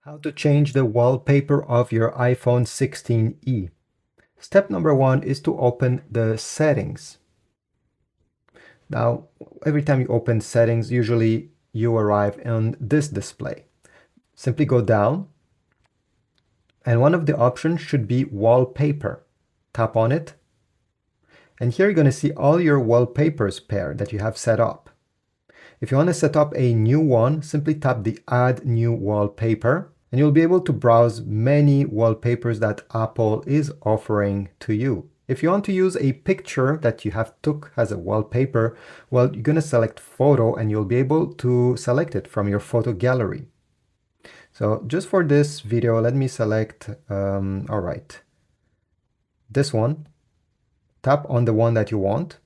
How to change the wallpaper of your iPhone 16e. Step number one is to open the settings. Now, every time you open settings, usually you arrive on this display. Simply go down, and one of the options should be wallpaper. Tap on it, and here you're going to see all your wallpapers pair that you have set up. If you want to set up a new one, simply tap the Add New Wallpaper, and you'll be able to browse many wallpapers that Apple is offering to you. If you want to use a picture that you have took as a wallpaper, well, you're going to select Photo, and you'll be able to select it from your photo gallery. So just for this video, let me select, all right, this one. Tap on the one that you want.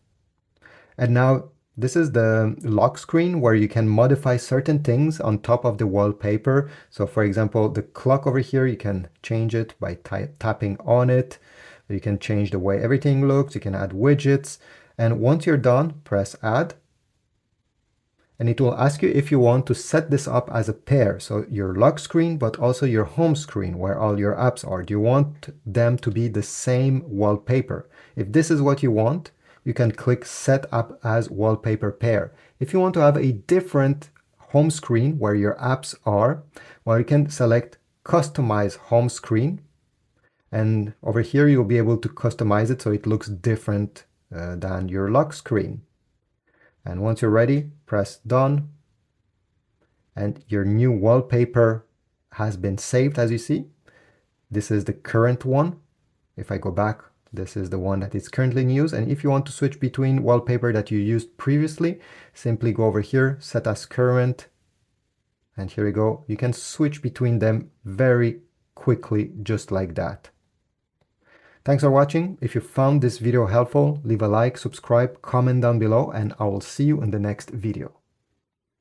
And now this is the lock screen where you can modify certain things on top of the wallpaper. So for example, the clock over here, you can change it by tapping on it. You can change the way everything looks. You can add widgets. And once you're done, press Add. And it will ask you if you want to set this up as a pair. So your lock screen, but also your home screen where all your apps are. Do you want them to be the same wallpaper? If this is what you want, you can click Set Up as Wallpaper Pair. If you want to have a different home screen where your apps are, well, you can select Customize Home Screen. And over here, you'll be able to customize it so it looks different than your lock screen. And once you're ready, press Done. And your new wallpaper has been saved, as you see. This is the current one. If I go back, this is the one that is currently in use. And if you want to switch between wallpaper that you used previously, simply go over here, Set as Current. And here we go. You can switch between them very quickly, just like that. Thanks for watching. If you found this video helpful, leave a like, subscribe, comment down below, and I will see you in the next video.